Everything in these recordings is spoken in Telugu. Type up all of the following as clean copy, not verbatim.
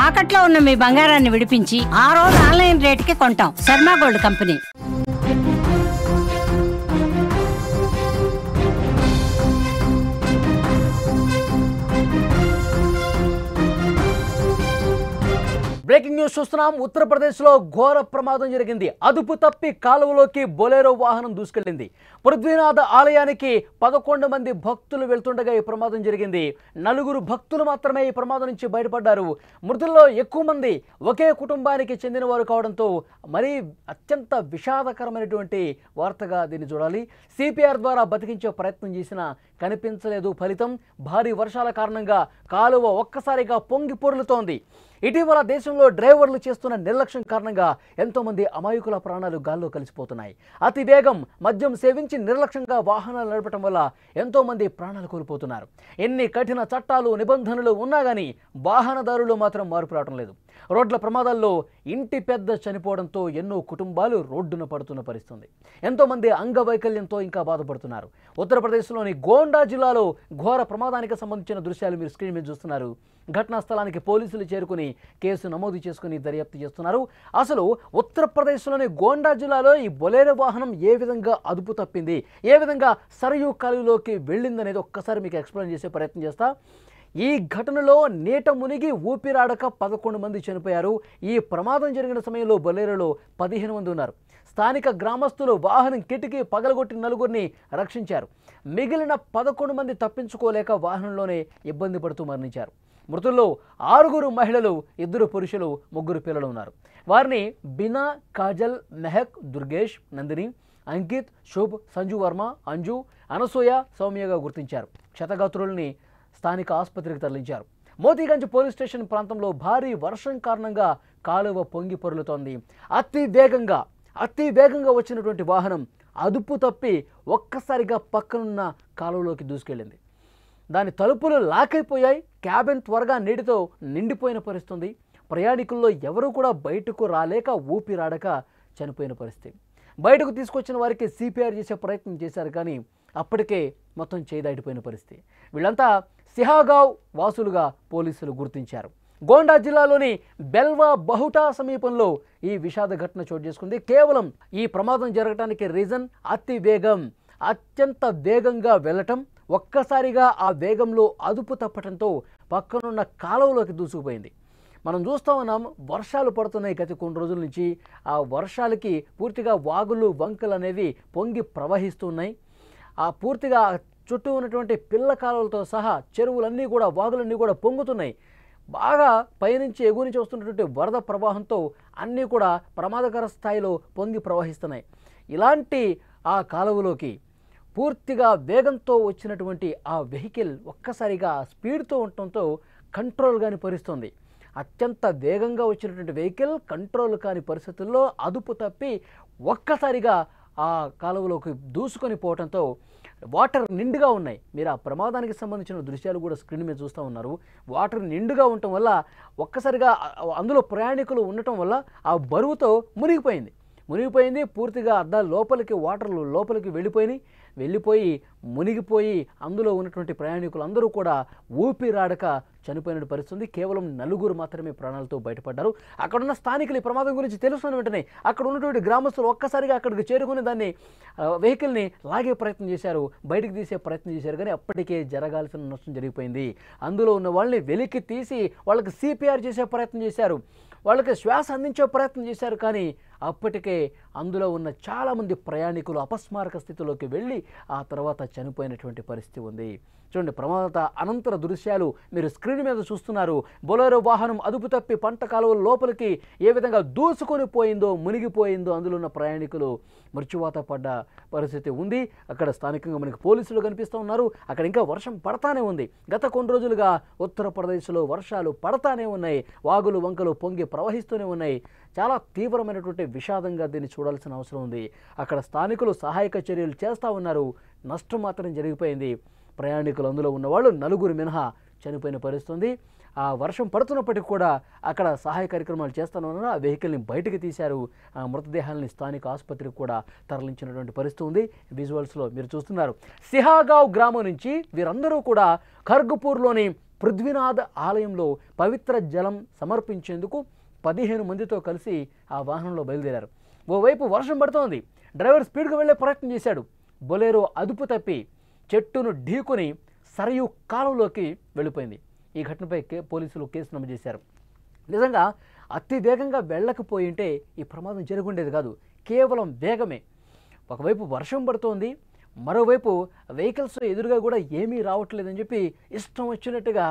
తాకట్లో ఉన్న మీ బంగారాన్ని విడిపించి ఆ రోజు ఆన్లైన్ రేటుకి కొంటాం. Sharma gold company. Breaking news చూస్తున్నాం. ఉత్తరప్రదేశ్లో ఘోర ప్రమాదం జరిగింది. అదుపు తప్పి కాలువలోకి బొలెరో వాహనం దూసుకెళ్లింది. పృథ్వీనాథ్ ఆలయానికి 11 మంది భక్తులు వెళ్తుండగా ఈ ప్రమాదం జరిగింది. 4 భక్తులు మాత్రమే ఈ ప్రమాదం నుంచి బయటపడ్డారు. మృతుల్లో ఎక్కువ మంది ఒకే కుటుంబానికి చెందిన వారు కావడంతో మరీ అత్యంత విషాదకరమైనటువంటి వార్తగా దీన్ని చూడాలి. సిపిఆర్ ద్వారా బతికించే ప్రయత్నం చేసినా కనిపించలేదు ఫలితం. భారీ వర్షాల కారణంగా కాలువ ఒక్కసారిగా పొంగి పొర్లుతోంది. ఇటీవల దేశంలో డ్రైవర్లు చేస్తున్న నిర్లక్ష్యం కారణంగా ఎంతోమంది అమాయకుల ప్రాణాలు గాల్లో కలిసిపోతున్నాయి. అతి వేగం, మద్యం సేవించి నిర్లక్ష్యంగా వాహనాలు నడపడం వల్ల ఎంతోమంది ప్రాణాలు కోల్పోతున్నారు. ఎన్ని కఠిన చట్టాలు, నిబంధనలు ఉన్నా కానీ వాహనదారులు మాత్రం మార్పు రావడం లేదు. రోడ్ల ప్రమాదాల్లో ఇంటి పెద్ద చనిపోవడంతో ఎన్నో కుటుంబాలు రోడ్డున పడుతున్న పరిస్థితి. ఎంతోమంది అంగవైకల్యంతో ఇంకా బాధపడుతున్నారు. ఉత్తరప్రదేశ్లోని గోండా జిల్లాలో ఘోర ప్రమాదానికి సంబంధించిన దృశ్యాలు మీరు స్క్రీన్ మీద చూస్తున్నారు. ఘటనా స్థలానికి పోలీసులు చేరుకుని కేసు నమోదు చేసుకుని దర్యాప్తు చేస్తున్నారు. అసలు ఉత్తరప్రదేశ్లోని గోండా జిల్లాలో ఈ బొలెరో వాహనం ఏ విధంగా అదుపు తప్పింది, ఏ విధంగా సరయూ కాలువలోకి వెళ్ళిందనేది ఒక్కసారి మీకు ఎక్స్ప్లెయిన్ చేసే ప్రయత్నం చేస్తా. ఈ ఘటనలో నీట మునిగి ఊపిరాడక 11 మంది చనిపోయారు. ఈ ప్రమాదం జరిగిన సమయంలో బొలెరోలో 15 మంది ఉన్నారు. స్థానిక గ్రామస్తులు వాహనం కిటికీ పగలగొట్టి 4గురిని రక్షించారు. మిగిలిన 11 మంది తప్పించుకోలేక వాహనంలోనే ఇబ్బంది పడుతూ మరణించారు. మృతుల్లో 6 మహిళలు, 2 పురుషులు, 3 పిల్లలు ఉన్నారు. వారిని బినా, కాజల్, మెహక్, దుర్గేష్, నందిని, అంకిత్, శుభ్, సంజు వర్మ, అంజు, అనసూయ, సౌమ్యగా గుర్తించారు. క్షతగాత్రుల్ని స్థానిక ఆసుపత్రికి తరలించారు. మోతీగంజ్ పోలీస్ స్టేషన్ ప్రాంతంలో భారీ వర్షం కారణంగా కాలువ పొంగి పొర్లుతోంది. అతి వేగంగా వచ్చినటువంటి వాహనం అదుపు తప్పి ఒక్కసారిగా పక్కనున్న కాలువలోకి దూసుకెళ్ళింది. దాని తలుపులు లాక్ అయిపోయాయి. క్యాబిన్ త్వరగా నీటితో నిండిపోయిన పరిస్థితి. ప్రయాణికుల్లో ఎవరూ కూడా బయటకు రాలేక ఊపిరాడక చనిపోయిన పరిస్థితి. బయటకు తీసుకొచ్చిన వారికి సిపిఆర్ చేసే ప్రయత్నం చేశారు, కానీ అప్పటికే మొత్తం చేదాటిపోయిన పరిస్థితి. వీళ్ళంతా సిహాగావ్ వాసులుగా పోలీసులు గుర్తించారు. గోండా జిల్లాలోని బెల్వా బహుటా సమీపంలో ఈ విషాద ఘటన చోటు చేసుకుంది. కేవలం ఈ ప్రమాదం జరగడానికి రీజన్ అత్యంత వేగంగా వెళ్ళటం. ఒక్కసారిగా ఆ వేగంలో అదుపు తప్పటంతో పక్కనున్న కాలువలోకి దూసుకుపోయింది. మనం చూస్తూ ఉన్నాం, వర్షాలు పడుతున్నాయి గత కొన్ని రోజుల నుంచి. ఆ వర్షాలకి పూర్తిగా వాగులు, వంకలు అనేవి పొంగి ప్రవహిస్తున్నాయి. ఆ పూర్తిగా చుట్టూ ఉన్నటువంటి పిల్ల కాలువలతో సహా చెరువులన్నీ కూడా, వాగులన్నీ కూడా పొంగుతున్నాయి. బాగా పైనుంచి ఎగువ నుంచి వస్తున్నటువంటి వరద ప్రవాహంతో అన్నీ కూడా ప్రమాదకర స్థాయిలో పొంగి ప్రవహిస్తున్నాయి. ఇలాంటి ఆ కాలువలోకి పూర్తిగా వేగంతో వచ్చినటువంటి ఆ వెహికల్ ఒక్కసారిగా స్పీడ్తో ఉండటంతో కంట్రోల్ కాని పరిస్థితుంది. అత్యంత వేగంగా వచ్చినటువంటి వెహికల్ కంట్రోల్ కాని పరిస్థితుల్లో అదుపు తప్పి ఒక్కసారిగా ఆ కాలువలోకి దూసుకొని పోవడంతో వాటర్ నిండుగా ఉన్నాయి. మీరు ఆ ప్రమాదానికి సంబంధించిన దృశ్యాలు కూడా స్క్రీన్ మీద చూస్తూ ఉన్నారు. వాటర్ నిండుగా ఉండటం వల్ల ఒక్కసారిగా అందులో ప్రయాణికులు ఉండటం వల్ల ఆ బరువుతో మునిగిపోయింది. పూర్తిగా అద్దాల లోపలికి వాటర్లు లోపలికి వెళ్ళిపోయి మునిగిపోయి అందులో ఉన్నటువంటి ప్రయాణికులు అందరూ కూడా ఊపిరాడక చనిపోయిన పరిస్థితి. కేవలం 4 మాత్రమే ప్రాణాలతో బయటపడ్డారు. అక్కడున్న స్థానికులు ఈ ప్రమాదం గురించి తెలుసుకున్న వెంటనే అక్కడ ఉన్నటువంటి గ్రామస్తులు ఒక్కసారిగా అక్కడికి చేరుకుని దాన్ని వెహికల్ని లాగే ప్రయత్నం చేశారు, బయటికి తీసే ప్రయత్నం చేశారు. కానీ అప్పటికే జరగాల్సిన నష్టం జరిగిపోయింది. అందులో ఉన్న వాళ్ళని వెలికి తీసి వాళ్ళకి సిపిఆర్ చేసే ప్రయత్నం చేశారు, వాళ్ళకి శ్వాస అందించే ప్రయత్నం చేశారు. కానీ అప్పటికే అందులో ఉన్న చాలామంది ప్రయాణికులు అపస్మారక స్థితిలోకి వెళ్ళి ఆ తర్వాత చనిపోయినటువంటి పరిస్థితి ఉంది. చూడండి, ప్రమాద అనంతర దృశ్యాలు మీరు స్క్రీన్ మీద చూస్తున్నారు. బొలెరో వాహనం అదుపు తప్పి పంట కాలువల లోపలికి ఏ విధంగా దూసుకొని పోయిందో, మునిగిపోయిందో, అందులో ఉన్న ప్రయాణికులు మృత్యువాత పడ్డ పరిస్థితి ఉంది. అక్కడ స్థానికంగా మనకి పోలీసులు కనిపిస్తూ ఉన్నారు. అక్కడ ఇంకా వర్షం పడతానే ఉంది. గత కొన్ని రోజులుగా ఉత్తరప్రదేశ్లో వర్షాలు పడతానే ఉన్నాయి. వాగులు, వంకలు పొంగి ప్రవహిస్తూనే ఉన్నాయి. చాలా తీవ్రమైనటువంటి విషాదంగా దీన్ని చూడాల్సిన అవసరం ఉంది. అక్కడ స్థానికులు సహాయక చర్యలు చేస్తూ ఉన్నారు. నష్టం మాత్రం జరిగిపోయింది. ప్రయాణికులు అందులో ఉన్నవాళ్ళు 4 మినహా చనిపోయిన పరిస్థితి. ఆ వర్షం పడుతున్నప్పటికీ కూడా అక్కడ సహాయ కార్యక్రమాలు చేస్తున్నారు. ఆ వెహికల్ని బయటకు తీశారు. ఆ మృతదేహాలని స్థానిక ఆసుపత్రికి కూడా తరలించినటువంటి పరిస్థితి ఉంది. విజువల్స్లో మీరు చూస్తున్నారు. సిహాగావ్ గ్రామం నుంచి వీరందరూ కూడా ఖర్గపూర్లోని పృథ్వీనాథ్ ఆలయంలో పవిత్ర జలం సమర్పించేందుకు 15 మందితో కలిసి ఆ వాహనంలో బయలుదేరారు. ఓవైపు వర్షం పడుతోంది. డ్రైవర్ స్పీడ్గా వెళ్లే ప్రయత్నం చేశాడు. బొలేరో అదుపు తప్పి చెట్టును ఢీకొని సరయూ కాలువలోకి వెళ్ళిపోయింది. ఈ ఘటనపై పోలీసులు కేసు నమోదు చేశారు. నిజంగా అతి వేగంగా వెళ్ళకపోయి ఉంటే ఈ ప్రమాదం జరుగుండేది కాదు. కేవలం వేగమే. ఒకవైపు వర్షం పడుతోంది, మరోవైపు వెహికల్స్ ఎదురుగా కూడా ఏమీ రావట్లేదని చెప్పి ఇష్టం వచ్చినట్టుగా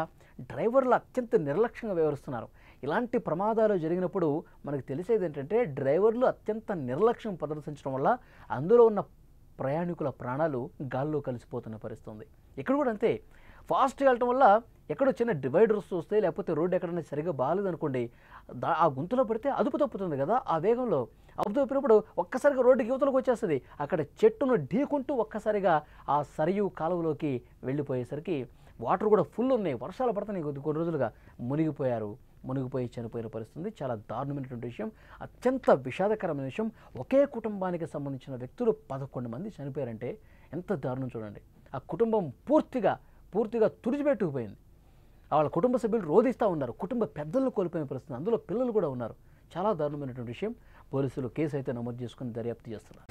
డ్రైవర్లు అత్యంత నిర్లక్ష్యంగా వ్యవహరిస్తున్నారు. ఇలాంటి ప్రమాదాలు జరిగినప్పుడు మనకు తెలిసేది ఏంటంటే డ్రైవర్లు అత్యంత నిర్లక్ష్యం ప్రదర్శించడం వల్ల అందులో ఉన్న ప్రయాణికుల ప్రాణాలు గాల్లో కలిసిపోతున్న పరిస్థితి ఉంది. ఇక్కడ కూడా అంతే. ఫాస్ట్గా వెళ్ళటం వల్ల ఎక్కడో చిన్న డివైడర్స్ వస్తే, లేకపోతే రోడ్డు ఎక్కడైనా సరిగ్గా బాగాలేదనుకోండి, ఆ గుంతలో పడితే అదుపు తప్పుతుంది కదా. ఆ వేగంలో అదుపు తప్పినప్పుడు ఒక్కసారిగా రోడ్డుకి యువతలకు వచ్చేస్తుంది. అక్కడ చెట్టును ఢీకుంటూ ఒక్కసారిగా ఆ సరియు కాలువలోకి వెళ్ళిపోయేసరికి వాటర్ కూడా ఫుల్ ఉన్నాయి. వర్షాలు పడుతున్నాయి. కొన్ని రోజులుగా మునిగిపోయి చనిపోయిన పరిస్థితి. చాలా దారుణమైనటువంటి విషయం, అత్యంత విషాదకరమైన విషయం. ఒకే కుటుంబానికి సంబంధించిన వ్యక్తులు 11 మంది చనిపోయారంటే ఎంత దారుణం చూడండి. ఆ కుటుంబం పూర్తిగా తుడిచిపెట్టుకుపోయింది. వాళ్ళ కుటుంబ సభ్యులు రోధిస్తూ ఉన్నారు. కుటుంబ పెద్దలను కోల్పోయిన పరిస్థితి, అందులో పిల్లలు కూడా ఉన్నారు. చాలా దారుణమైనటువంటి విషయం. పోలీసులు కేసు అయితే నమోదు చేసుకుని దర్యాప్తు చేస్తున్నారు.